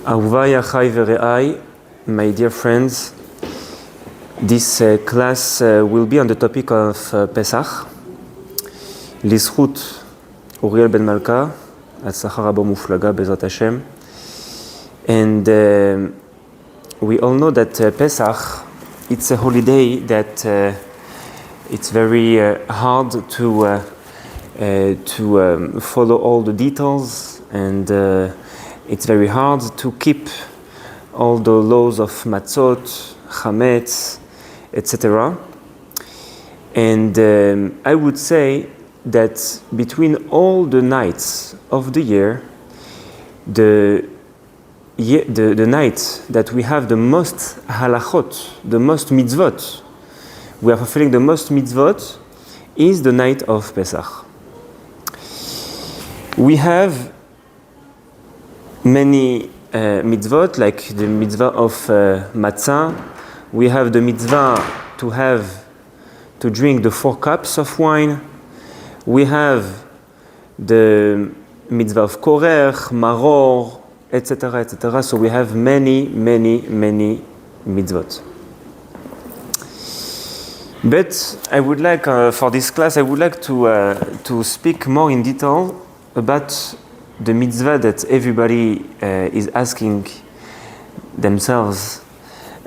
Ahuvai Achai Vere'ai, my dear friends, this class will be on the topic of Pesach. Lizchut Uriel ben Malka, Atzlacha Rabo Muflaga Bezrat Hashem. And we all know that Pesach, it's a holiday that it's very hard to follow all the details, and it's very hard to keep all the laws of matzot, chametz, etc. And I would say that between all the nights of the year, the night that we have the most halachot, the most mitzvot, we are fulfilling the most mitzvot, is the night of Pesach. We have many mitzvot, like the mitzvah of matzah. We have the mitzvah to drink the 4 cups of wine. We have the mitzvah of korech, maror, etc., etc. So we have many mitzvot. But I would like, for this class, I would like to speak more in detail about the mitzvah that everybody is asking themselves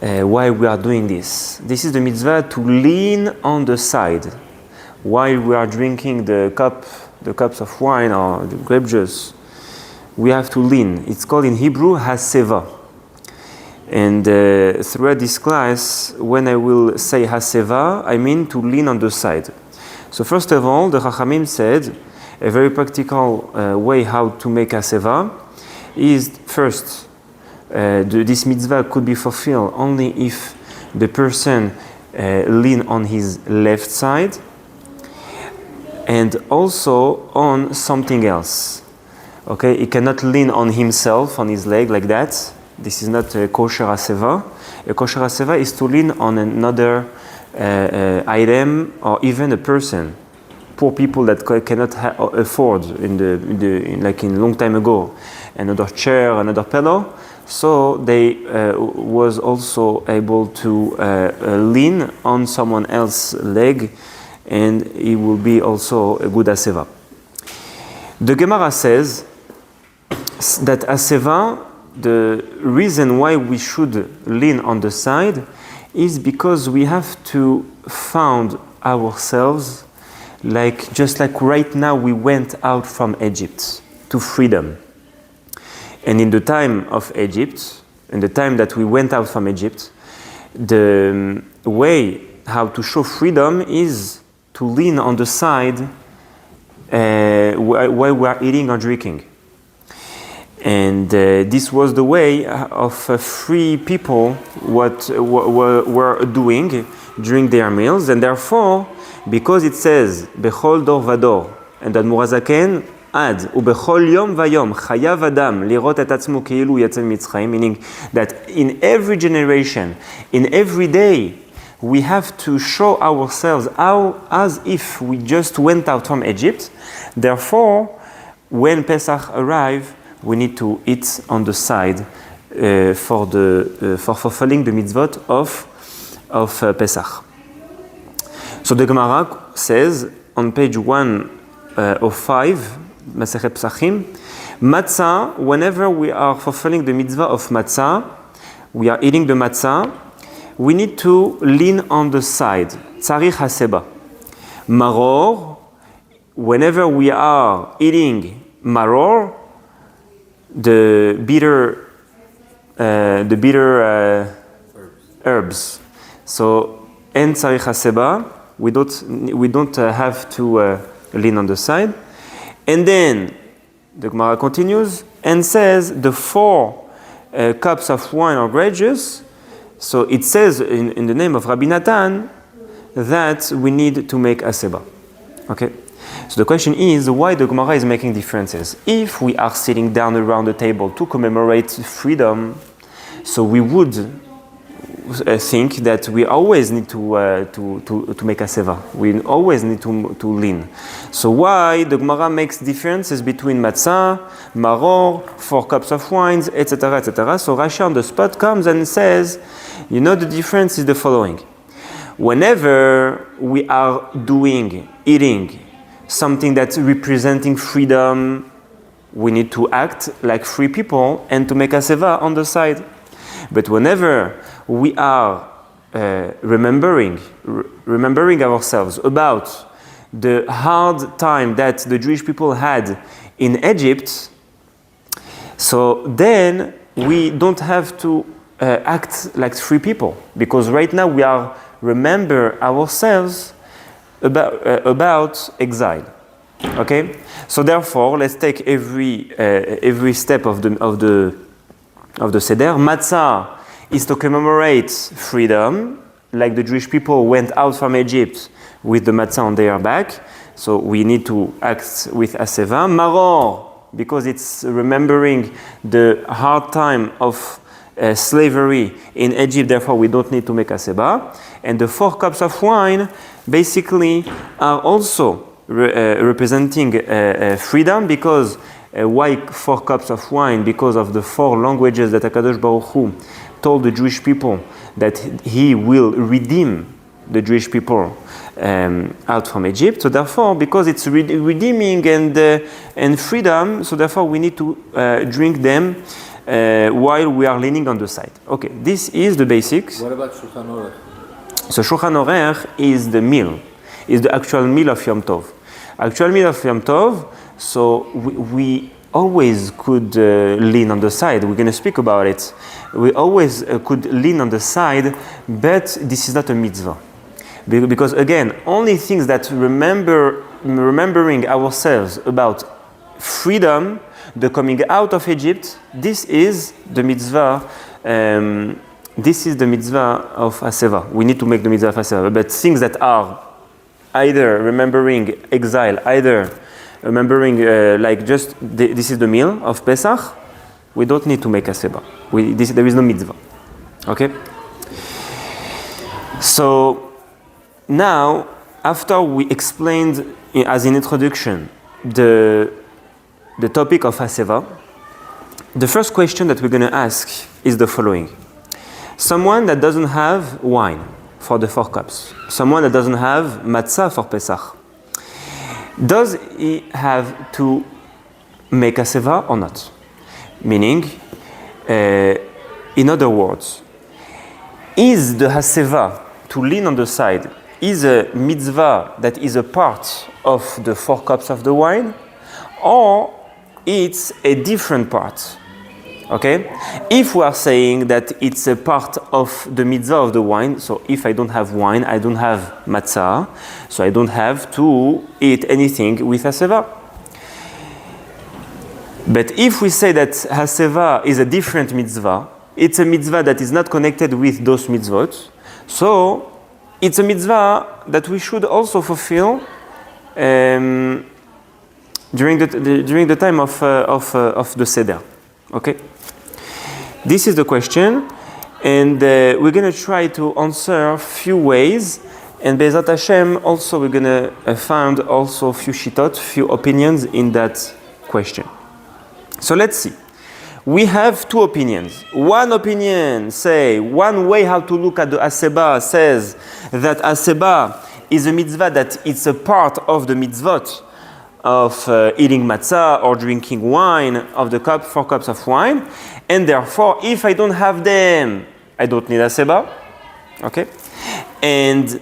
why we are doing this. This is the mitzvah to lean on the side while we are drinking the cups of wine or the grape juice. We have to lean. It's called in Hebrew haseva. And throughout this class, when I will say haseva, I mean to lean on the side. So first of all, the Chachamim said a very practical way how to make haseva is first, this mitzvah could be fulfilled only if the person lean on his left side and also on something else. Okay, he cannot lean on himself, on his leg like that. This is not a kosher haseva. A kosher haseva is to lean on another item or even a person. Poor people that cannot afford like in long time ago another chair, another pillow. So they was also able to lean on someone else's leg, and it will be also a good haseva. The Gemara says that haseva, the reason why we should lean on the side is because we have to found ourselves just like right now we went out from Egypt to freedom. And in the time of Egypt, in the time that we went out from Egypt, the way how to show freedom is to lean on the side while we are eating or drinking. And this was the way of free people were doing during their meals, and therefore, because it says Bechol dor vador, and that Murazaken ad ubechol yom vayom chayav adam lirot et atzmo keilu yatzel mitzrayim, meaning that in every generation, in every day, we have to show ourselves as if we just went out from Egypt. Therefore, when Pesach arrives, we need to eat on the side for fulfilling the mitzvot of Pesach. So the Gemara says on page 105, Masechet Pesachim, matzah, whenever we are fulfilling the mitzvah of matzah, we are eating the matzah, we need to lean on the side. Tzarich haseba. Maror, whenever we are eating maror, the bitter herbs. So en tzarich haseba, we don't have to lean on the side. And then the Gemara continues and says the 4 cups of wine or grape juice. So it says in the name of Rabbi Natan that we need to make haseba. Okay. So the question is why the Gemara is making differences. If we are sitting down around the table to commemorate freedom, so we would think that we always need to make haseva. We always need to lean. So why the Gemara makes differences between matzah, maror, 4 cups of wines, etc., etc. So Rashi on the spot comes and says, the difference is the following. Whenever we are eating something that's representing freedom, we need to act like free people and to make haseva on the side. But whenever we are remembering ourselves about the hard time that the Jewish people had in Egypt, so then we don't have to act like free people, because right now we are remember ourselves about exile. Okay, so therefore let's take every step of the Seder. Matzah is to commemorate freedom, like the Jewish people went out from Egypt with the matzah on their back. So we need to act with haseva. Maror, because it's remembering the hard time of slavery in Egypt, therefore we don't need to make haseva. And the 4 cups of wine basically are also representing freedom, because why 4 cups of wine? Because of the 4 languages that HaKadosh Baruch Hu told the Jewish people that He will redeem the Jewish people out from Egypt. So therefore, because it's redeeming and freedom, so therefore we need to drink them while we are leaning on the side. Okay, this is the basics. What about Shulchan Aruch? So Shulchan Aruch is the meal, is the actual meal of Yom Tov. Actual meal of Yom Tov, so we always could lean on the side. We're going to speak about it. We always could lean on the side, but this is not a mitzvah. Because again, only things that remembering ourselves about freedom, the coming out of Egypt, this is the mitzvah. This is the mitzvah of haseva. We need to make the mitzvah of haseva. But things that are either remembering exile, either remembering this is the meal of Pesach, we don't need to make haseva. There is no mitzvah. Okay. So now, after we explained as an introduction the topic of haseva, the first question that we're going to ask is the following. Someone that doesn't have wine for the 4 cups, someone that doesn't have matzah for Pesach, does he have to make haseva or not? Meaning, in other words, is the haseva to lean on the side is a mitzvah that is a part of the 4 cups of the wine, or it's a different part? Okay? If we are saying that it's a part of the mitzvah of the wine, so if I don't have wine, I don't have matzah, so I don't have to eat anything with haseva. But if we say that haseva is a different mitzvah, it's a mitzvah that is not connected with those mitzvot, so it's a mitzvah that we should also fulfill during the time of the Seder. Okay? This is the question, and we're going to try to answer a few ways, and Be'ezrat Hashem also we're going to find also a few shitot, few opinions in that question. So let's see. We have 2 opinions. One opinion one way how to look at the haseba says that haseba is a mitzvah that it's a part of the mitzvot of eating matzah or drinking wine of the 4 cups of wine, and therefore if I don't have them, I don't need haseba. Okay, and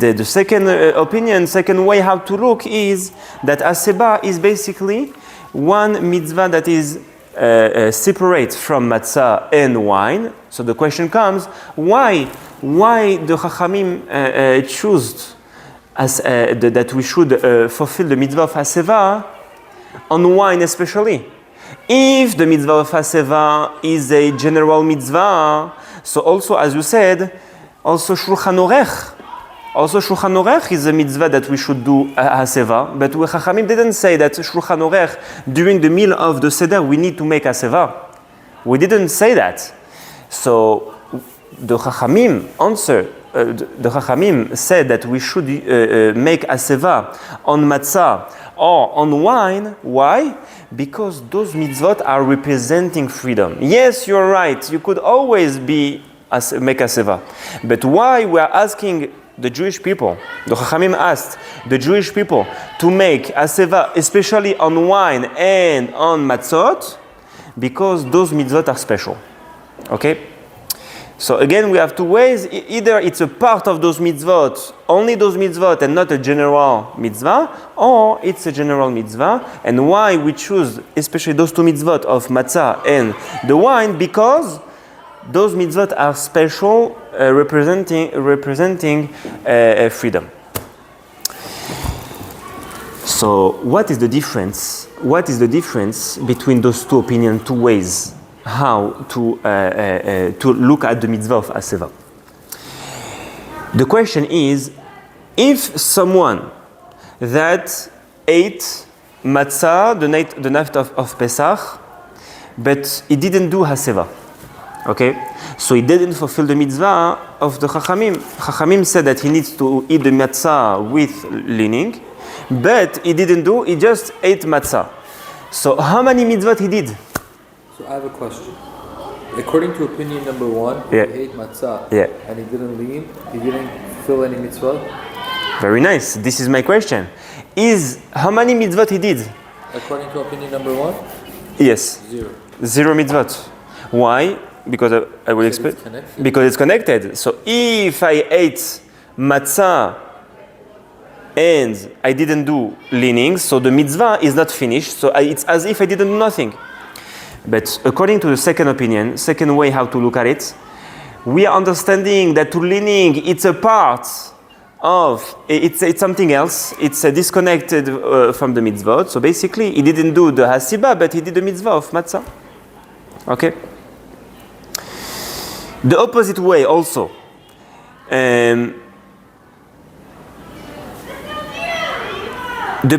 the second opinion, second way how to look is that haseba is basically one mitzvah that is separate from matzah and wine. So the question comes, why the Chachamim choose that we should fulfill the mitzvah of haseva on wine especially? If the mitzvah of haseva is a general mitzvah, so also as you said, also Shulchan Aruch is a mitzvah that we should do haseva, but Chachamim didn't say that Shulchan Aruch during the meal of the Seder we need to make haseva. We didn't say that. So the Chachamim answer. The Chachamim said that we should make aseva on matzah or on wine. Why? Because those mitzvot are representing freedom. Yes, you're right. You could always make aseva. But why we are asking the Jewish people, the Chachamim asked the Jewish people to make aseva, especially on wine and on matzot, because those mitzvot are special. Okay? So again, we have two ways. Either it's a part of those mitzvot, only those mitzvot, and not a general mitzvah, or it's a general mitzvah. And why we choose especially those two mitzvot of matzah and the wine? Because those mitzvot are special, representing freedom. So what is the difference? What is the difference between those two opinions, two ways? How to look at the mitzvah of aseva. The question is, if someone that ate matzah the night of Pesach, but he didn't do aseva, okay? So he didn't fulfill the mitzvah of the Chachamim. Chachamim said that he needs to eat the matzah with leaning, but he didn't do, he just ate matzah. So how many mitzvot he did? So I have a question. According to opinion number one, he ate matzah and he didn't lean, he didn't fulfill any mitzvah? Very nice. This is my question. How many mitzvot he did? According to opinion number one? Yes. Zero mitzvot. Why? Because I will explain. Because it's connected. So if I ate matzah and I didn't do leaning, so the mitzvah is not finished. So it's as if I didn't do nothing. But according to the second opinion, second way how to look at it, we are understanding that to leaning, it's a part of, it's something else. It's disconnected from the mitzvot. So basically, he didn't do the hasiba, but he did the mitzvah of matzah. Okay? The opposite way also. The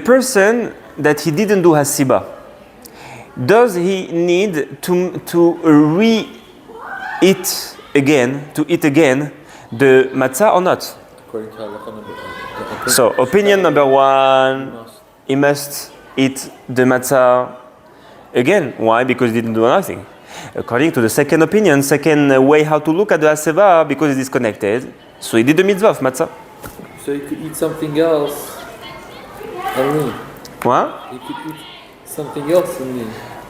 person that he didn't do hasiba, does he need to eat again the matzah or not? According to halakha number one. So opinion number one, he must eat the matzah again. Why? Because he didn't do nothing. According to the second opinion, second way how to look at the aseva, because it is connected, so he did the mitzvah of matzah. So you could eat something else and lean. What? You could eat something else and lean.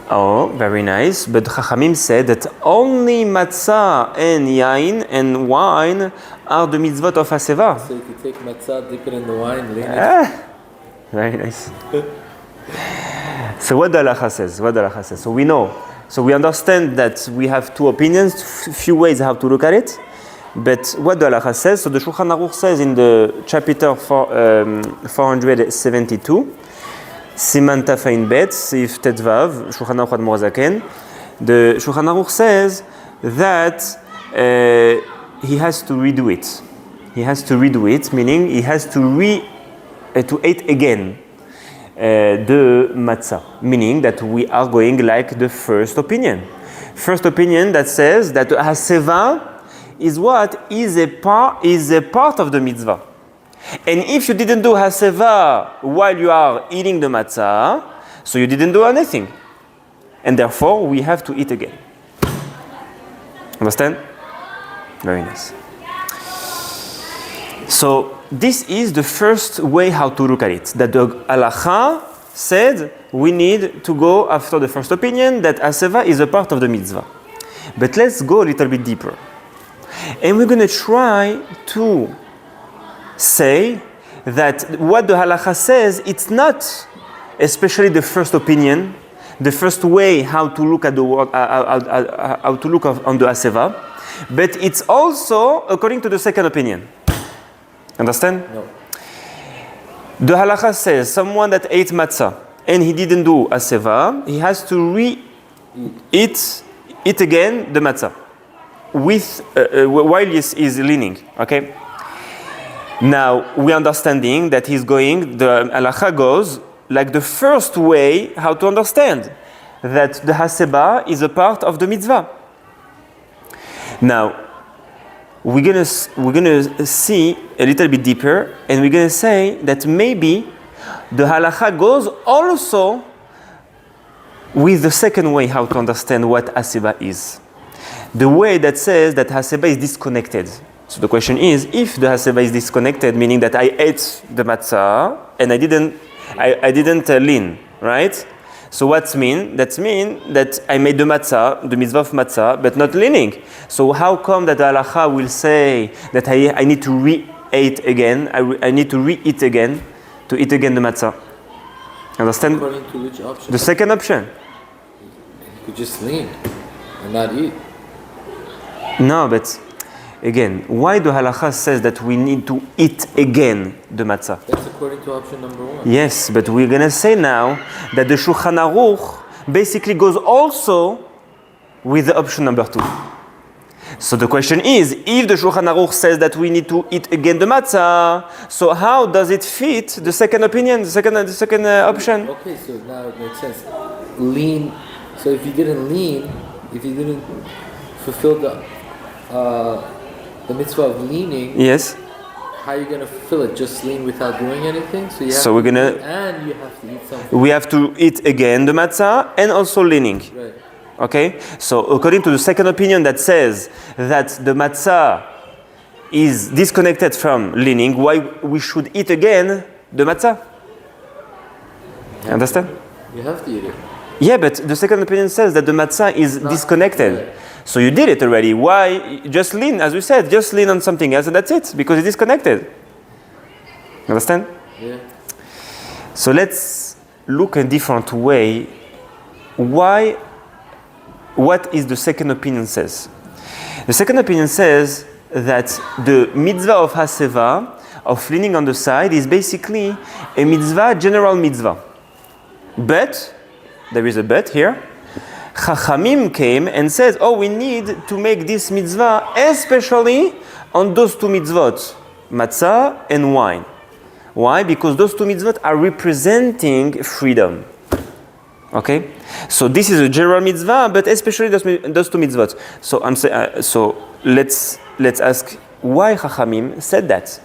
Oh, very nice. But Chachamim said that only matzah and yain and wine are the mitzvot of aseva. So you could take matzah, dip it in the wine, lean it. Very nice. So what the halakha says? So we know. So we understand that we have two opinions, few ways how to look at it. But what the halakha says, so the Shulchan Aruch says in the chapter 472, Siman Tafein Bet, Sif Tetvav, Shulchan Aruch Admor Zaken, the Shulchan Aruch says that he has to redo it. He has to redo it, meaning he has to eat again the matzah, meaning that we are going like the first opinion. First opinion that says that haseva is what? Is a part of the mitzvah. And if you didn't do haseva while you are eating the matzah, so you didn't do anything. And therefore, we have to eat again. Understand? Very nice. So, this is the first way how to look at it. That the halakha said we need to go after the first opinion that haseva is a part of the mitzvah. But let's go a little bit deeper. And we're going to try to say that what the halakha says, it's not especially the first opinion, the first way how to look at the word, how to look on the haseva, but it's also according to the second opinion. Understand? No. The halakha says someone that ate matzah and he didn't do haseva, he has to eat again the matzah with while he's leaning. Okay. Now we're understanding that the halakha goes like the first way how to understand. that the haseba is a part of the mitzvah. Now, we're gonna see a little bit deeper, and we're gonna say that maybe the halacha goes also with the second way how to understand what haseba is. The way that says that haseba is disconnected. So the question is, if the haseba is disconnected, meaning that I ate the matzah and I didn't lean, right? So what's mean? That means that I made the matzah, the mitzvah of matzah, but not leaning. So how come that the halacha will say that I need to re-eat again, I need to re-eat again, to eat again the matzah? Understand? According to which option? The second option. You could just lean and not eat. No, but again, why the halacha says that we need to eat again the matzah? That's according to option number 1. Yes, but we're going to say now that the Shulchan Aruch basically goes also with the option number 2. So the question is, if the Shulchan Aruch says that we need to eat again the matzah, so how does it fit the second opinion, the second option? Okay, so now it makes sense. Lean. So if you didn't lean, if you didn't fulfill the mitzvah of leaning, yes. How are you going to fulfill it? Just lean without doing anything? So you have so we're gonna. And you have to eat something. We have to eat again the matzah and also leaning. Right. Okay. So according to the second opinion that says that the matzah is disconnected from leaning, why we should eat again the matzah? Understand? You have to eat it. Yeah, but the second opinion says that the matzah is disconnected. Right. So you did it already. Why? Just lean, as we said, just lean on something else and that's it, because it is connected. Understand? Yeah. So let's look a different way. What is the second opinion says? The second opinion says that the mitzvah of haseva, of leaning on the side, is basically a mitzvah, general mitzvah. But, there is a but here, Chachamim came and said, we need to make this mitzvah especially on those two mitzvot, matzah and wine. Why? Because those two mitzvot are representing freedom. Okay? So this is a general mitzvah, but especially those two mitzvot. So let's ask why Chachamim said that.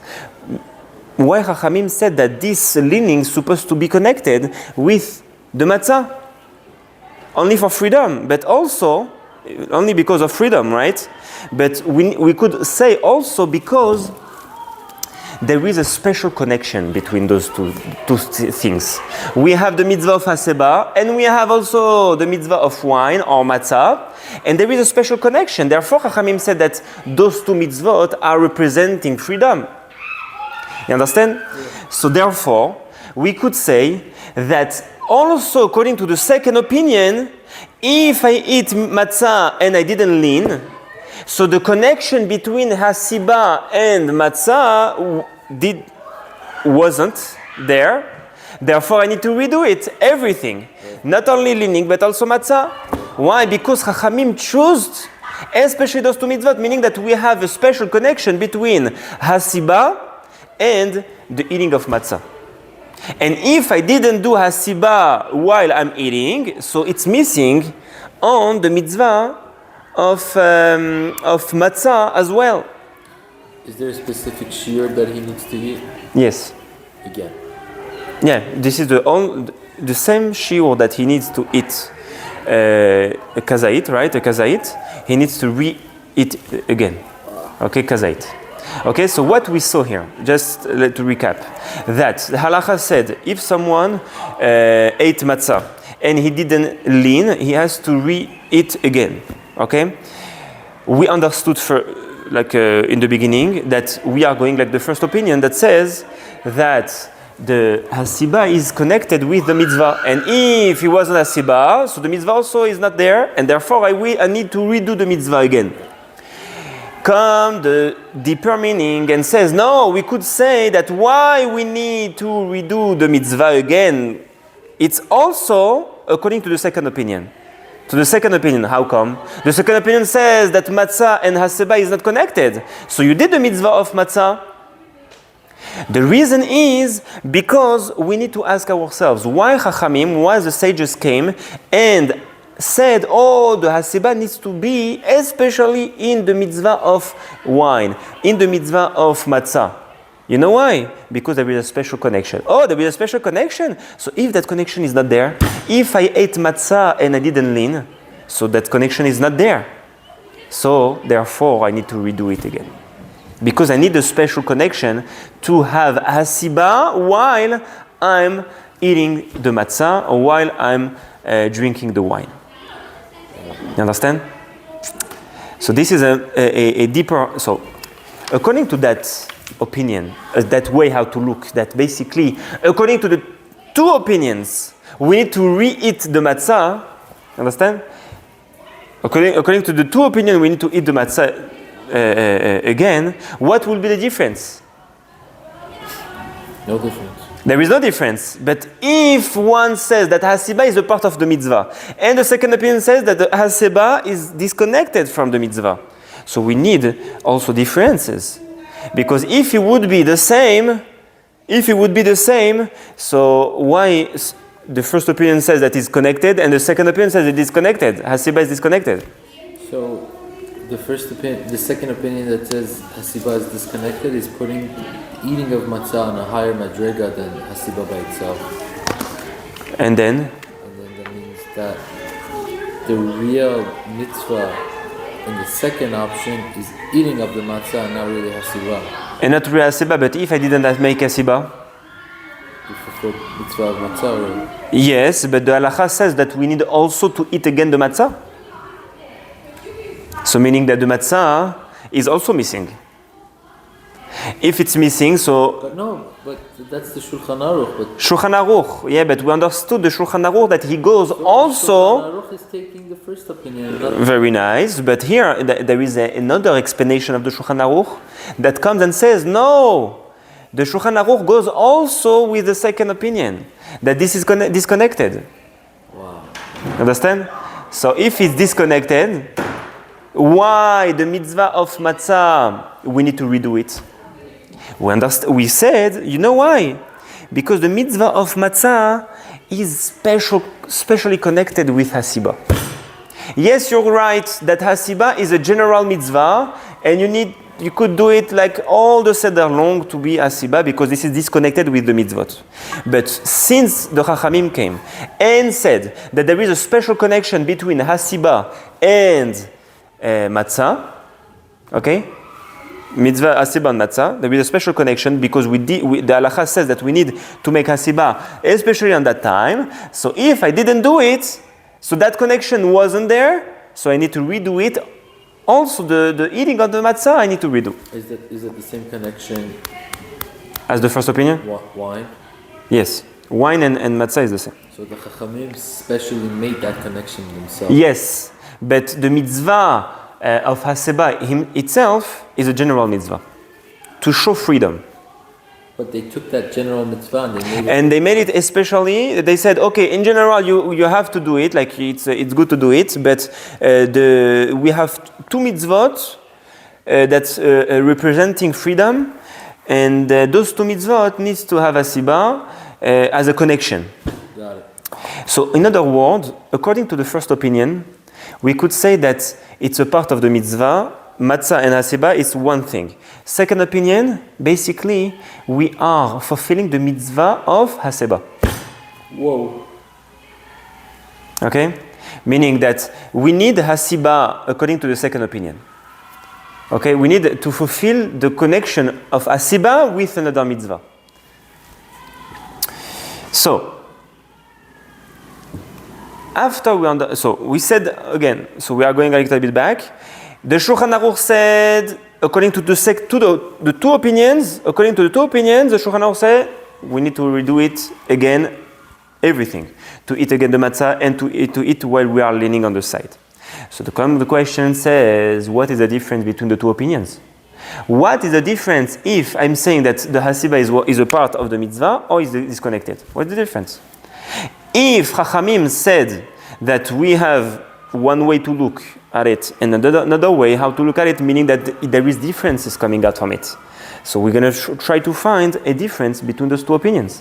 Why Chachamim said that this leaning is supposed to be connected with the matzah? Only for freedom, but also, only because of freedom, right? But we could say also because there is a special connection between those two things. We have the mitzvah of haseba, and we have also the mitzvah of wine or matzah, and there is a special connection. Therefore, Chachamim said that those two mitzvot are representing freedom. You understand? Yeah. So therefore, we could say that also, according to the second opinion, if I eat matzah and I didn't lean, so the connection between hasiba and matzah wasn't there. Therefore, I need to redo it, everything. Not only leaning, but also matzah. Why? Because Chachamim chose, especially those two mitzvot, meaning that we have a special connection between hasiba and the eating of matzah. And if I didn't do hasiba while I'm eating, so it's missing on the mitzvah of matzah as well. Is there a specific shiur that he needs to eat? Yes. Again. Yeah, this is the same shiur that he needs to eat a kazait, right? A kazait. He needs to re-eat again. Okay, kazait. Okay, so what we saw here, just to recap, that the halacha said if someone ate matzah and he didn't lean, he has to re-eat again. Okay, we understood in the beginning that we are going like the first opinion that says that the hasiba is connected with the mitzvah, and if he wasn't hasiba, so the mitzvah also is not there, and therefore I need to redo the mitzvah again. Come the deeper meaning and says, no, we could say that why we need to redo the mitzvah again, it's also according to the second opinion. To the second opinion, how come? The second opinion says that matzah and haseba is not connected. So you did the mitzvah of matzah, The reason is because we need to ask ourselves why Chachamim, why the sages came and said, oh, the Hasiba needs to be especially in the mitzvah of wine, in the mitzvah of matzah. You know why? Because there is a special connection. Oh, there is a special connection? So if that connection is not there, if I ate matzah and I didn't lean, so that connection is not there. So therefore I need to redo it again. Because I need a special connection to have hasiba while I'm eating the matzah or while I'm drinking the wine. You understand? So this is a deeper... So according to that opinion, that way how to look, that basically, according to the two opinions, we need to re-eat the matzah. Understand? According to the two opinions, we need to eat the matzah again. What will be the difference? No difference. There is no difference. But if one says that hasiba is a part of the mitzvah, and the second opinion says that the hasiba is disconnected from the mitzvah, so we need also differences. Because if it would be the same, so why the first opinion says that it's connected and the second opinion says it is disconnected? Hasiba is disconnected. So the second opinion that says hasiba is disconnected is putting eating of matzah on a higher madrega than hasiba by itself. And then that means that the real mitzvah in the second option is eating of the matzah and not really hasiba. And not really hasiba, but if I didn't make hasiba? You fulfill mitzvah of matzah, right? Yes, but the halacha says that we need also to eat again the matzah. So meaning that the matzah is also missing. If it's missing, so... But that's the Shulchan Aruch. Shulchan Aruch, yeah, but we understood the Shulchan Aruch that he goes also... Shulchan Aruch is taking the first opinion. Very nice, but here there is another explanation of the Shulchan Aruch that comes and says, no, the Shulchan Aruch goes also with the second opinion, that this is disconnected. Wow. Understand? So if it's disconnected, why the mitzvah of matzah, we need to redo it? We said, you know why? Because the mitzvah of matzah is specially connected with hasiba. Yes, you're right that hasiba is a general mitzvah, and you could do it like all the seder long to be hasiba because this is disconnected with the mitzvot. But since the Chachamim came and said that there is a special connection between hasiba and matzah, okay? Mitzvah hasiba and matzah, there is a special connection because the halacha says that we need to make hasiba, especially on that time. So if I didn't do it, so that connection wasn't there, so I need to redo it. Also, the eating of the matzah, I need to redo. Is that the same connection as the first opinion? Wine? Yes. Wine and matzah is the same. So the Chachamim specially made that connection themselves. Yes, but the mitzvah of hasiba itself is a general mitzvah to show freedom. But they took that general mitzvah and they made it especially. They said, okay, in general you have to do it, like it's good to do it, but we have two mitzvot that's representing freedom, and those two mitzvot needs to have hasiba as a connection. Got it. So in other words, according to the first opinion, we could say that it's a part of the mitzvah. Matzah and hasiba is one thing. Second opinion, basically, we are fulfilling the mitzvah of hasiba. Whoa. Okay? Meaning that we need hasiba according to the second opinion. Okay? We need to fulfill the connection of hasiba with another mitzvah. So, after we said again, so we are going a little bit back. The Shulchan Aruch said, according to the two opinions, the Shulchan Aruch said we need to redo it again, everything, to eat again the matzah and to eat while we are leaning on the side. So the question says, what is the difference between the two opinions? What is the difference if I'm saying that the hasiba is a part of the mitzvah or is disconnected? What's the difference? If Chachamim said that we have one way to look at it and another way how to look at it, meaning that there is differences coming out from it. So we're going to try to find a difference between those two opinions.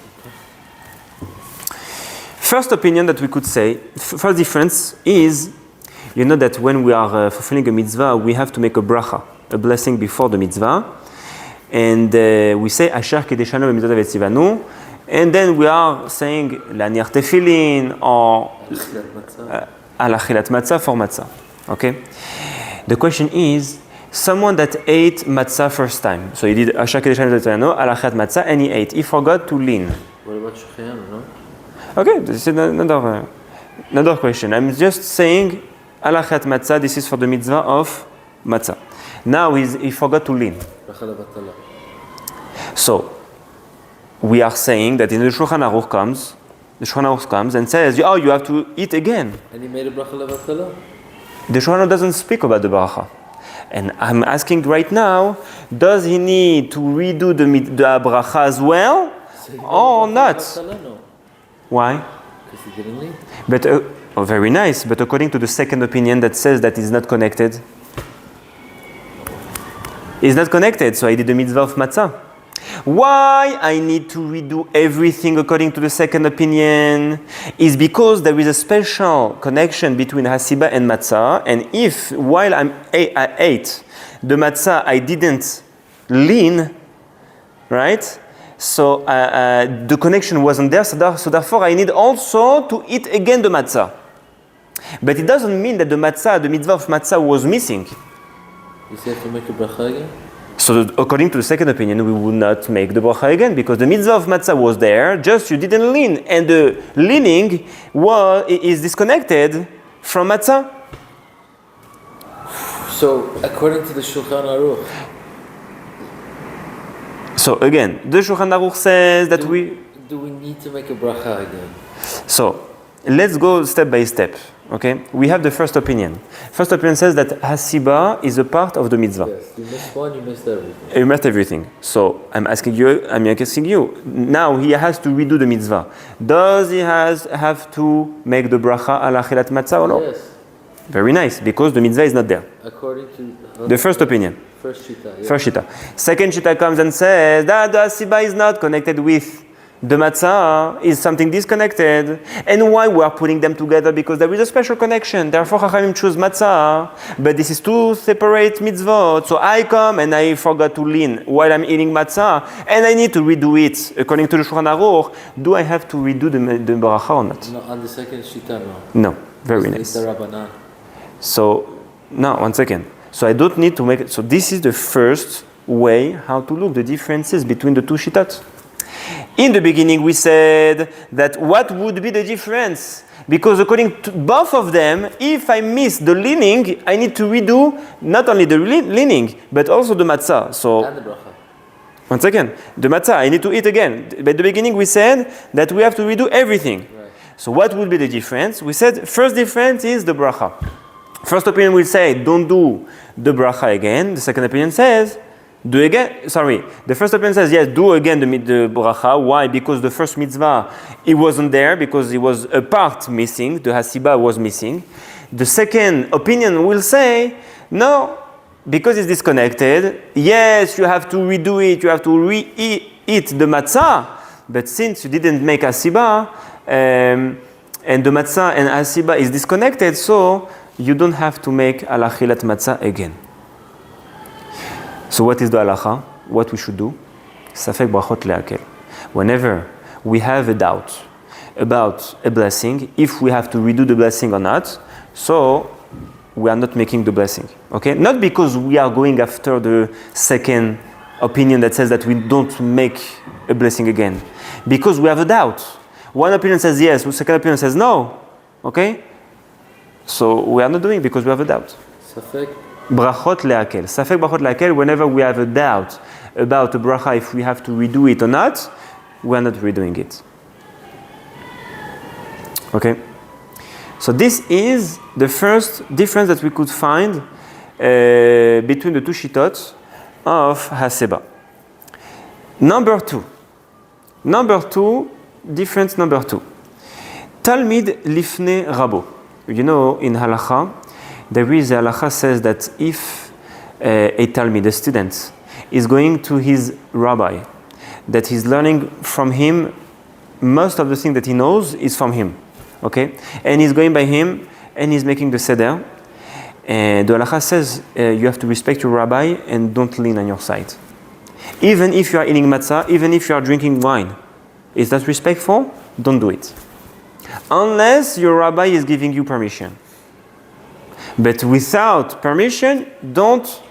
First opinion that we could say, first difference is, you know that when we are fulfilling a mitzvah, we have to make a bracha, a blessing before the mitzvah. And we say, Asher kedeshanu b'mitzvot v'tzivanu. And then we are saying, Laniach tefillin, or al achilat matzah for matzah. Okay? The question is, someone that ate matzah first time. So he did Asher kedeshanu b'mitzvot al achilat matzah, and he ate. He forgot to lean. What about Shushan, no? Okay, this is another question. I'm just saying, alachat matzah, this is for the mitzvah of matzah. Now he forgot to lean. So, we are saying that in the Shulchan Aruch comes and says, oh, you have to eat again. And he made a bracha levatala. The Shulchan Aruch doesn't speak about the bracha. And I'm asking right now, does he need to redo the bracha as well, or not? No. Why? Because he didn't leave. But very nice. But according to the second opinion that says that it's not connected, it's not connected. So I did the mitzvah of matzah. Why I need to redo everything according to the second opinion is because there is a special connection between hasiba and matzah. And if while I ate the matzah I didn't lean, right? So the connection wasn't there, so therefore I need also to eat again the matzah. But it doesn't mean that the mitzvah of matzah was missing. You say you have to make a bracha again? So according to the second opinion, we would not make the bracha again because the mitzvah of matzah was there, just you didn't lean. And the leaning is disconnected from matzah. So according to the Shulchan Aruch, so again, the Shulchan Aruch says that do we need to make a bracha again? So let's go step by step. Okay, we have the first opinion. First opinion says that hasiba is a part of the mitzvah. Yes, you missed one, you missed everything. You missed everything. So I'm asking you. Now he has to redo the mitzvah. Does he have to make the bracha al achilat matzah or no? Yes. Very nice, because the mitzvah is not there. According to the first opinion. First shita. Yeah. First shita. Second shita comes and says that the hasiba is not connected with the matzah, is something disconnected. And why we are putting them together? Because there is a special connection. Therefore, Chachamim choose matzah. But this is two separate mitzvot. So I come and I forgot to lean while I'm eating matzah, and I need to redo it. According to the Shulchan Aruch, do I have to redo the bracha or not? No, on the second shita, no. No. Very nice. It's the Rabbanan. So, now, 1 second. So I don't need to make it. So this is the first way how to look the differences between the two shitat. In the beginning, we said that what would be the difference? Because according to both of them, if I miss the leaning, I need to redo not only the leaning, but also the matzah. So, And the bracha. 1 second. The matzah, I need to eat again. But at the beginning, we said that we have to redo everything. Right. So what would be the difference? We said first difference is the bracha. First opinion will say don't do the bracha again. The second opinion says do again. Sorry, the first opinion says yes, do again the bracha. Why? Because the first mitzvah it wasn't there because it was a part missing. The hasiba was missing. The second opinion will say no, because it's disconnected. Yes, you have to redo it. You have to re-eat the matzah. But since you didn't make hasiba and the matzah and hasiba is disconnected, so you don't have to make al achilat matzah again. So what is the halacha? What we should do? Safek brachot le'akel. Whenever we have a doubt about a blessing, if we have to redo the blessing or not, so we are not making the blessing. Okay? Not because we are going after the second opinion that says that we don't make a blessing again. Because we have a doubt. One opinion says yes, the second opinion says no. Okay? So we are not doing it because we have a doubt. Safek brachot le'akel. Safek brachot le'akel, whenever we have a doubt about a bracha, if we have to redo it or not, we are not redoing it. Okay? So this is the first difference that we could find between the two shitot of Haseba. Number two. Difference number two. Talmid lifnei rabo. You know, in halacha, there is a halacha says that if a talmid, a student, is going to his rabbi, that he's learning from him. Most of the thing that he knows is from him, okay? And he's going by him, and he's making the seder. And the halacha says you have to respect your rabbi and don't lean on your side. Even if you are eating matzah, even if you are drinking wine, is that respectful? Don't do it. Unless your rabbi is giving you permission. But without permission, don't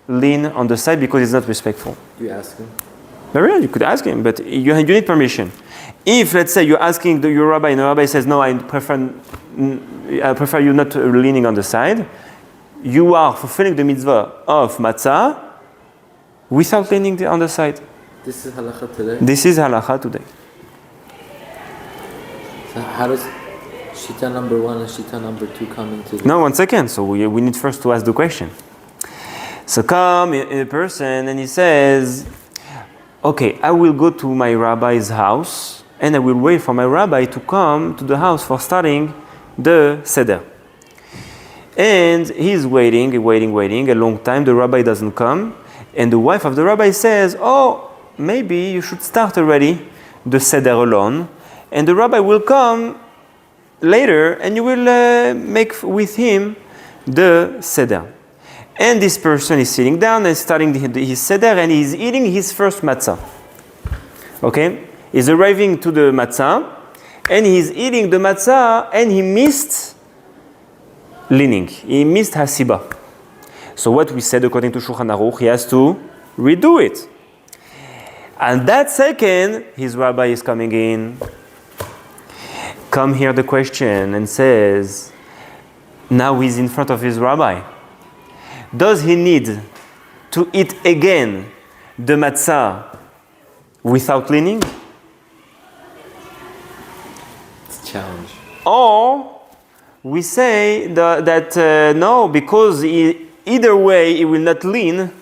lean on the side because it's not respectful. You ask him. Very well, you could ask him, but you need permission. If, let's say, you're asking your rabbi and the rabbi says, no, I prefer you not leaning on the side, you are fulfilling the mitzvah of matzah without leaning on the side. This is halacha today? This is halacha today. So how does shita number 1 and shita number 2 come into this? No, 1 second. So we need first to ask the question. So come a person and he says, okay, I will go to my rabbi's house and I will wait for my rabbi to come to the house for starting the seder. And he's waiting a long time. The rabbi doesn't come. And the wife of the rabbi says, oh, maybe you should start already the seder alone. And the rabbi will come later and you will make with him the seder. And this person is sitting down and starting his seder and he's eating his first matzah. Okay? He's arriving to the matzah and he's eating the matzah and he missed leaning. He missed hasiba. So what we said according to Shulchan Aruch, he has to redo it. And that second, his rabbi is coming in. Come here the question and says, now he's in front of his rabbi. Does he need to eat again the matzah without leaning? It's a challenge. Or we say that no, because either way he will not lean,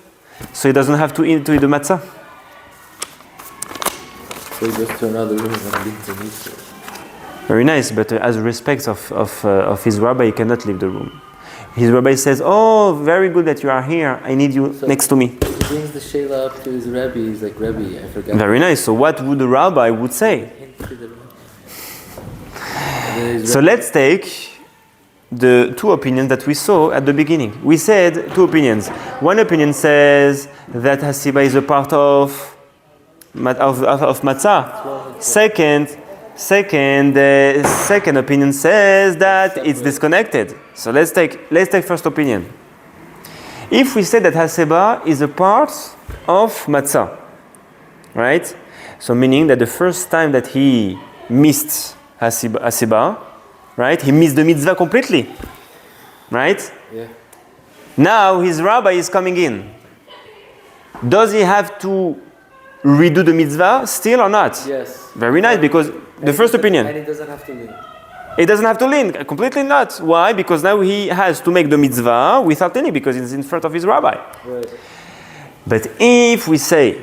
so he doesn't have to eat the matzah. So he goes to another room and leaves and eats it. Very nice, but as respect of his rabbi, he cannot leave the room. His rabbi says, oh, very good that you are here. I need you next to me. He brings the shayla up to his Rabbi. He's like, Rabbi, I forgot. Very nice. So what would the rabbi would say? So let's take the two opinions that we saw at the beginning. We said two opinions. One opinion says that hasiba is a part of matzah. Second opinion says that it's disconnected. So let's take first opinion. If we say that hasiba is a part of matzah, right? So meaning that the first time that he missed hasiba, right? He missed the mitzvah completely, right? Yeah. Now his rabbi is coming in. Does he have to redo the mitzvah still or not? Yes. Very nice, because the first opinion. And he doesn't have to lean. He doesn't have to lean, completely not. Why? Because now he has to make the mitzvah without leaning, because it's in front of his rabbi. Right. But if we say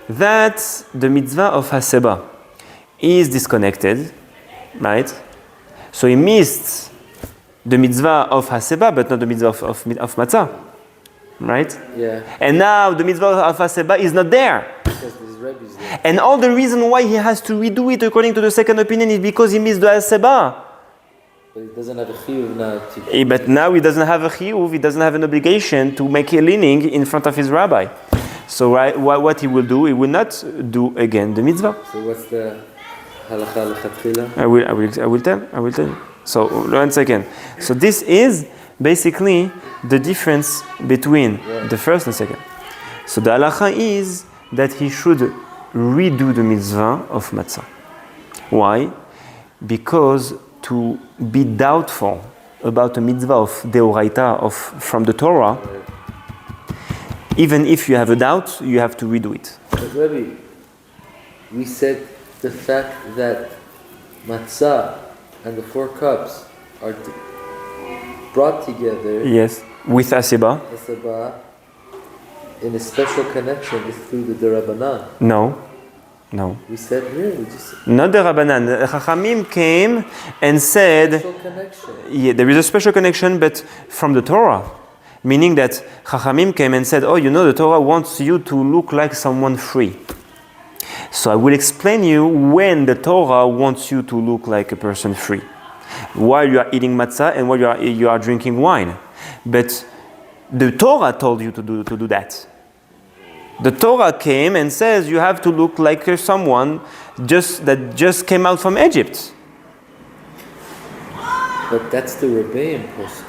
that the mitzvah of haseba is disconnected, right? So he missed the mitzvah of haseba, but not the mitzvah of matzah, right? Yeah. And now the mitzvah of haseba is not there. Because his Rabbi's there. And all the reason why he has to redo it according to the second opinion is because he missed the haseba. But he doesn't have a chiyuv now to... But now he doesn't have a chiyuv, he doesn't have an obligation to make a leaning in front of his rabbi. So what he will do, he will not do again the mitzvah. So what's the halacha lechatchila? I will tell you. So 1 second. So this is basically the difference between the first and second. So the halacha is that he should redo the mitzvah of matzah. Why? Because to be doubtful about a mitzvah of deoraita from the Torah, even if you have a doubt, you have to redo it. But Rabbi, we said the fact that matzah and the 4 cups are brought together. Yes, with aseba. Asaba, in a special connection is through the Derabanan. No. We said here, we just... Not the Rabbanan. The Chachamim came and said, Special connection. yeah, there is a special connection, but from the Torah. Meaning that Chachamim came and said, oh, the Torah wants you to look like someone free. So I will explain you when the Torah wants you to look like a person free. While you are eating matzah and while you are drinking wine. But the Torah told you to do that. The Torah came and says you have to look like someone that just came out from Egypt. But that's the Rabbi impulse.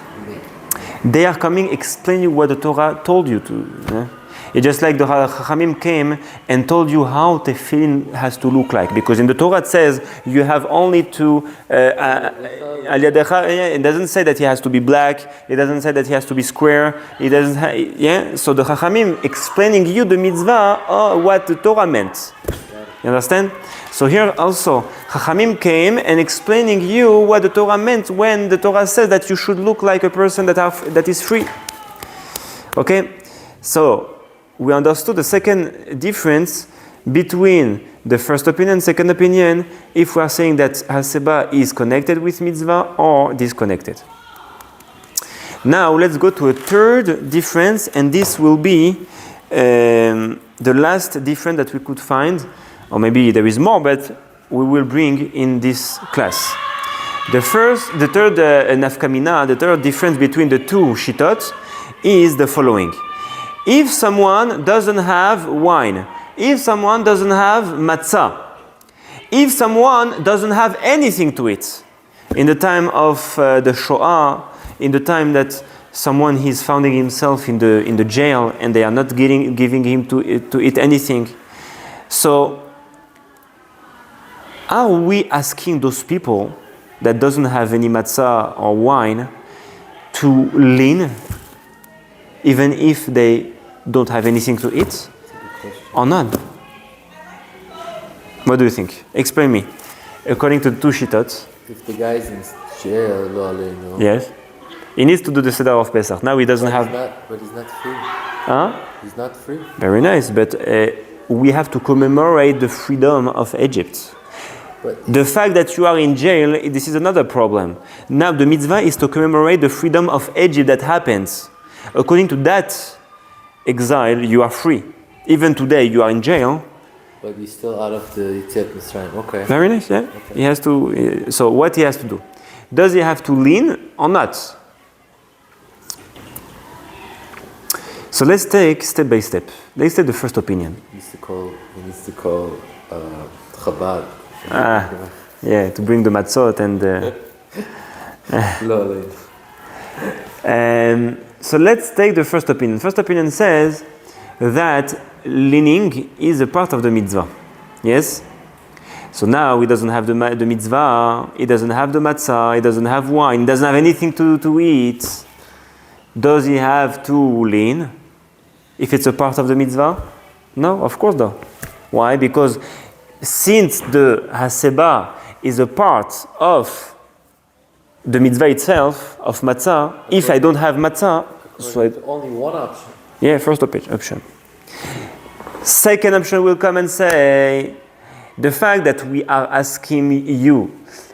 They are coming explaining what the Torah told you to. Yeah? It's just like the Chachamim came and told you how tefillin has to look like. Because in the Torah it says you have only to... it doesn't say that he has to be black. It doesn't say that he has to be square. It doesn't. So the Chachamim explaining you the mitzvah what the Torah meant. You understand? So here also, Chachamim came and explaining you what the Torah meant when the Torah says that you should look like a person that is free. Okay? So, we understood the second difference between the first opinion and second opinion if we are saying that Haseba is connected with mitzvah or disconnected. Now, let's go to a third difference, and this will be the last difference that we could find. Or maybe there is more, but we will bring in this class. The third nafkamina, the third difference between the two shitot is the following. If someone doesn't have wine, if someone doesn't have matzah, if someone doesn't have anything to eat, in the time of the Shoah, in the time that someone is finding himself in the jail and they are not giving him to eat anything, so are we asking those people that doesn't have any matzah or wine to lean, even if they don't have anything to eat, or not? What do you think? Explain me. According to the two shittot. If the guy is in jail, no. Yes. He needs to do the Seder of Pesach. Now he doesn't have. But he's not free. Huh? He's not free. Very nice, but we have to commemorate the freedom of Egypt. The fact that you are in jail, this is another problem. Now the mitzvah is to commemorate the freedom of Egypt that happens. According to that exile, you are free. Even today, you are in jail. But he's still out of the Yetziat Mitzrayim. Okay. Very nice, yeah. Okay. He has to. So what he has to do? Does he have to lean or not? So let's take step by step. Let's take the first opinion. He needs to call Chabad. Yeah, to bring the matzot and. So let's take the first opinion. First opinion says that leaning is a part of the mitzvah. Yes? So now he doesn't have the mitzvah, he doesn't have the matzah, he doesn't have wine, he doesn't have anything to eat. Does he have to lean if it's a part of the mitzvah? No, of course not. Why? Because since the haseba is a part of the mitzvah itself, of matzah, if I don't have matzah, so only one option. Yeah, first option. Second option will come and say, the fact that we are asking you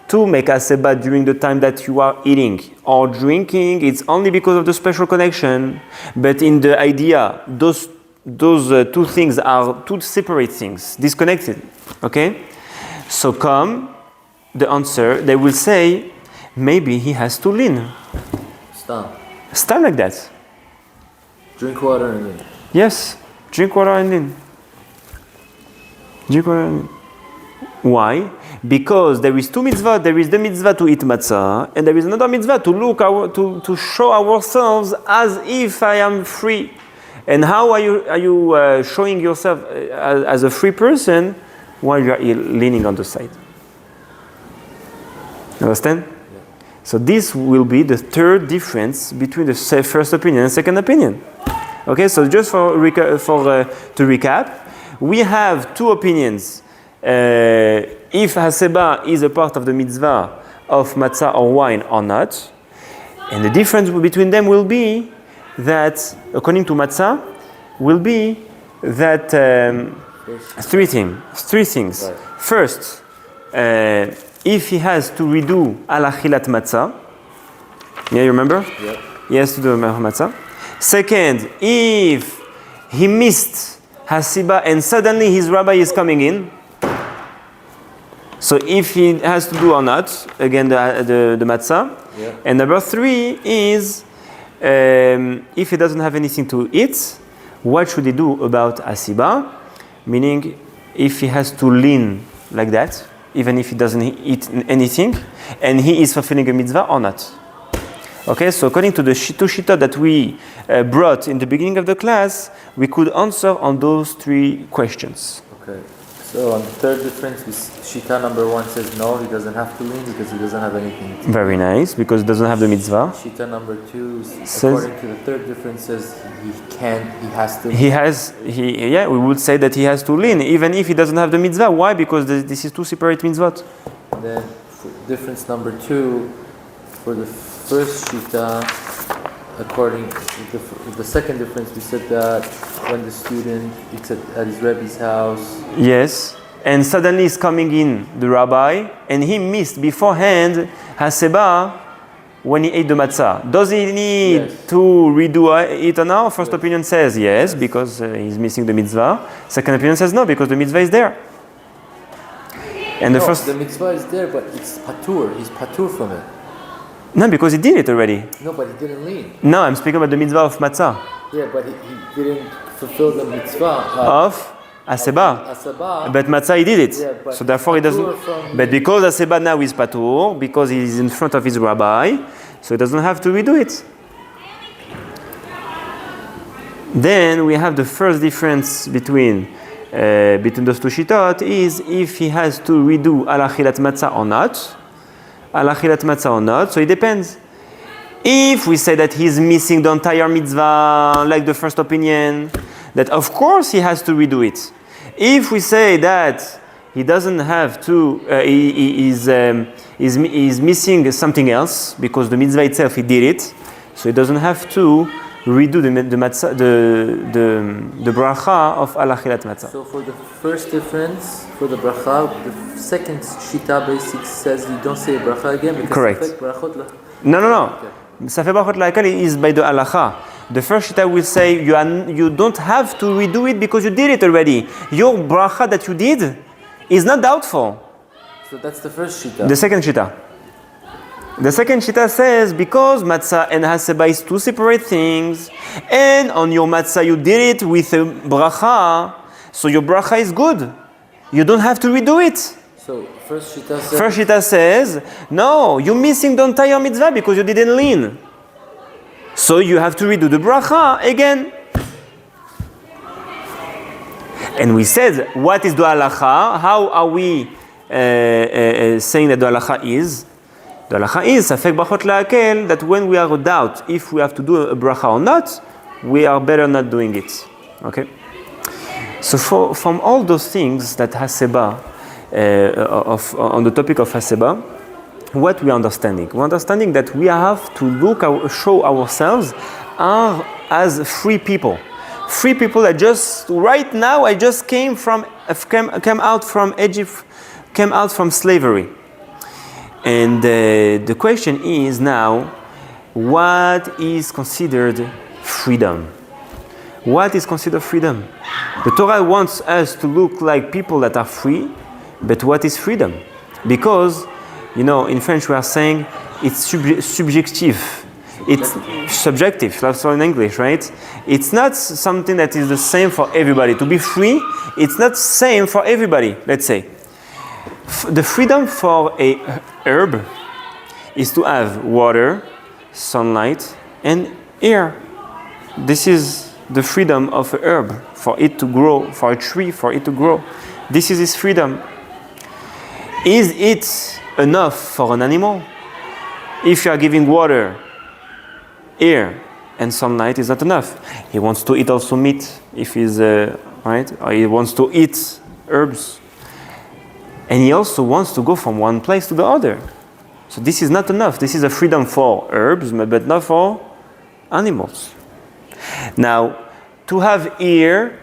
to make haseba during the time that you are eating or drinking, it's only because of the special connection. But in the idea, those two things are two separate things, disconnected. Okay? So come, the answer, they will say, maybe he has to lean. Stop like that. Drink water and lean. Yes, drink water and lean. Drink water and lean. Why? Because there is two mitzvah. There is the mitzvah to eat matzah, and there is another mitzvah to show ourselves as if I am free. And how are you showing yourself as a free person while you are leaning on the side? Understand? Yeah. So this will be the third difference between the first opinion and second opinion. Okay, so just to recap, we have two opinions. If haseba is a part of the mitzvah of matzah or wine or not, and the difference between them will be that, according to matzah, will be that three things. Right. First, if he has to redo al achilat matzah, yeah, you remember? Yep. He has to do matzah. Second, if he missed Hasiba and suddenly his rabbi is coming in, so if he has to do or not, again the matzah. Yeah. And number 3 is if he doesn't have anything to eat, what should he do about Hasiba? Meaning, if he has to lean like that, even if he doesn't eat anything, and he is fulfilling a mitzvah or not. Okay, so according to the two shita that we brought in the beginning of the class, we could answer on those 3 questions. Okay. So on the third difference, shita number 1 says no, he doesn't have to lean because he doesn't have anything to Very nice, because he doesn't have the mitzvah. Shita number 2, Says- according to the third difference, says he has to. We would say that he has to lean, even if he doesn't have the mitzvah. Why? Because this is 2 separate mitzvot. Then for difference number 2, for the first shita, according to the second difference, we said that when the student is at his Rabbi's house. Yes, and suddenly he's coming in, the rabbi, and he missed beforehand Haseba when he ate the matzah. Does he need to redo it now? First opinion says yes, because he's missing the mitzvah. Second opinion says no, because the mitzvah is there. And the mitzvah is there, but it's patur. He's patur from it. No, because he did it already. No, but he didn't lean. No, I'm speaking about the mitzvah of matzah. Yeah, but he didn't fulfill the mitzvah Of Haseba. Asaba. But matzah he did it. Yeah, but so therefore he doesn't. patur from- But because Haseba now is patur, because he is in front of his rabbi, so he doesn't have to redo it. Then we have the first difference between those 2 shitot is if he has to redo al achilat matzah or not. Al achilat matzah or not. So it depends. If we say that he's missing the entire mitzvah, like the first opinion, that of course he has to redo it. If we say that he doesn't have to, he is missing something else because the mitzvah itself he did it, so he doesn't have to redo the bracha of al achilat matzah. So for the first difference, for the bracha, the second shita basically says you don't say bracha again because Correct. brachot No. Okay. Safeh brachot la'akal is by the halacha. The first shita will say you don't have to redo it because you did it already. Your bracha that you did is not doubtful. So that's the first shita. The second shita. The second shita says because matzah and haseba is 2 separate things, and on your matzah you did it with a bracha, so your bracha is good. You don't have to redo it. So first shita says. First shita says, no, you're missing the entire mitzvah because you didn't lean. So you have to redo the bracha again. And we said, what is the halacha? How are we saying that the halacha is? The halacha is, safek brachot la'akel, that when we are in doubt if we have to do a bracha or not, we are better not doing it. Okay? So from all those things that Haseba, on the topic of Haseba, what we are understanding? We're understanding that we have to show ourselves as free people. Free people that just, right now, I just came out from Egypt, came out from slavery. And the question is now, what is considered freedom? What is considered freedom? The Torah wants us to look like people that are free, but what is freedom? Because, in French we are saying it's subjective. It's subjective, that's all in English, right? It's not something that is the same for everybody. To be free, it's not the same for everybody, let's say. The freedom for a herb is to have water, sunlight, and air. This is the freedom of a herb, for it to grow, for a tree, for it to grow. This is its freedom. Is it enough for an animal? If you are giving water, air, and sunlight, is not enough. He wants to eat also meat, if he's right, or he wants to eat herbs. And he also wants to go from one place to the other. So this is not enough. This is a freedom for herbs, but not for animals. Now, to have air,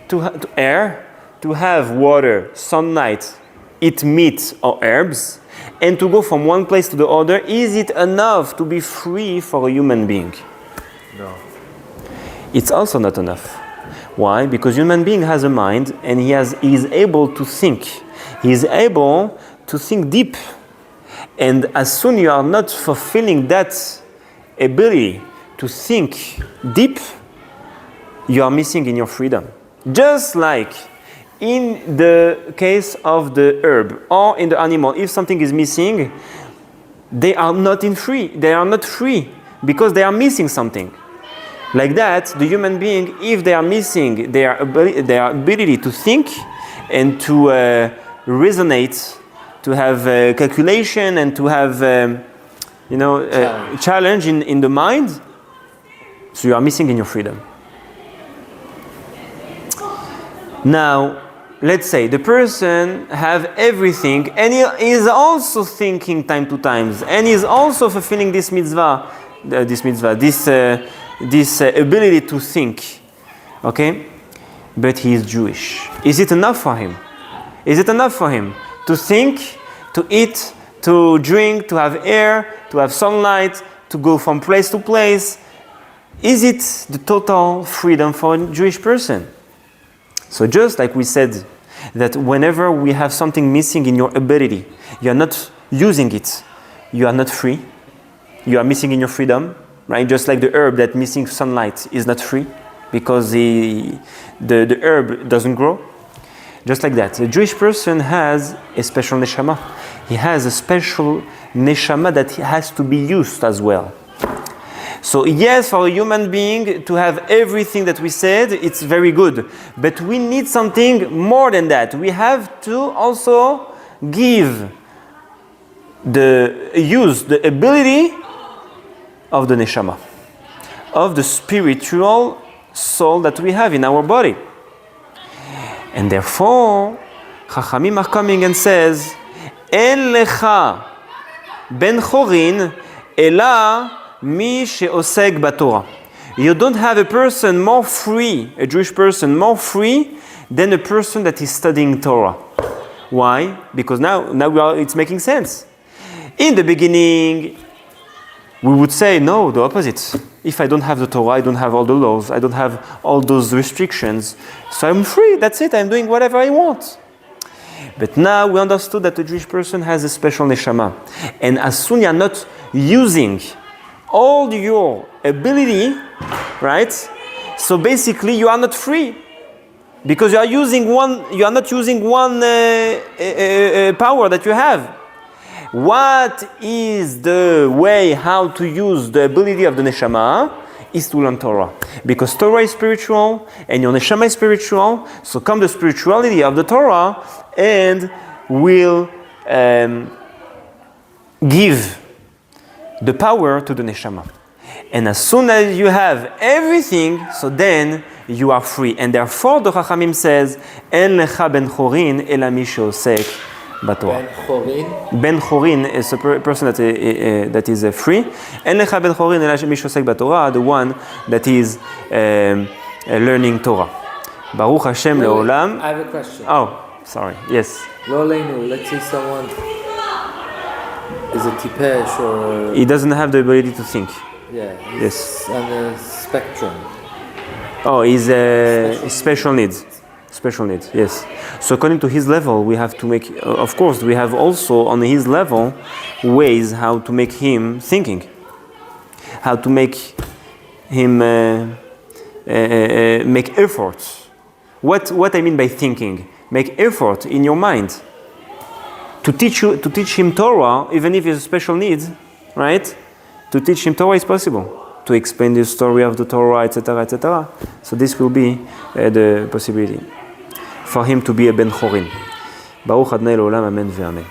to have water, sunlight, eat meat or herbs, and to go from one place to the other, is it enough to be free for a human being? No. it's also not enough. Why? Because human being has a mind and he is able to think. He is able to think deep. And as soon you are not fulfilling that ability to think deep, you are missing in your freedom. Just like in the case of the herb or in the animal, if something is missing, they are not free because they are missing something. Like that, the human being, if they are missing their ability to think and to resonate, to have calculation and to have challenge in the mind, so you are missing in your freedom. Now, let's say the person have everything and he is also thinking time to time and he is also fulfilling this ability to think, okay? But he is Jewish. Is it enough for him? Is it enough for him to think, to eat, to drink, to have air, to have sunlight, to go from place to place? Is it the total freedom for a Jewish person? So just like we said that whenever we have something missing in your ability, you are not using it, you are not free, you are missing in your freedom, right? Just like the herb that missing sunlight is not free because the herb doesn't grow. Just like that, a Jewish person has a special neshama. He has a special neshama that has to be used as well. So yes, for a human being to have everything that we said, it's very good. But we need something more than that. We have to also give the ability of the neshama, of the spiritual soul that we have in our body. And therefore, Chachamim are coming and says, En lecha ben chorin ela mi she'oseg b'Torah. You don't have a person more free, a Jewish person more free than a person that is studying Torah. Why? Because now it's making sense. In the beginning, we would say, no, the opposite. If I don't have the Torah, I don't have all the laws, I don't have all those restrictions, so I'm free, that's it, I'm doing whatever I want. But now we understood that the Jewish person has a special neshama. And as soon as you are not using all your ability, right? So basically you are not free. Because you are not using one power that you have. What is the way how to use the ability of the neshama? Is to learn Torah. Because Torah is spiritual and your neshama is spiritual, so come the spirituality of the Torah and will give the power to the neshama. And as soon as you have everything, so then you are free. And therefore the Chachamim says, En lecha ben chorin ela mi she'osek b'Torah. Ben chorin is a person that is free. En lecha ben chorin ela mi she'osek b'Torah, the one that is learning Torah. Baruch Hashem le'olam. I have a question. Oh, sorry. Yes. Lo leinu, let's say someone is a tipesh or... He doesn't have the ability to think. Yeah, he's Yes. on a spectrum. Oh, he's special needs. Special needs, yes. So according to his level, we have to make, of course, we have also on his level ways how to make him thinking. How to make him make efforts. What I mean by thinking? Make effort in your mind. To teach him Torah, even if he has special needs, right? To teach him Torah is possible. To explain the story of the Torah, etc., etc. So this will be the possibility for him to be a ben chorin. Baruch Adonai l'olam, amen ve'amen.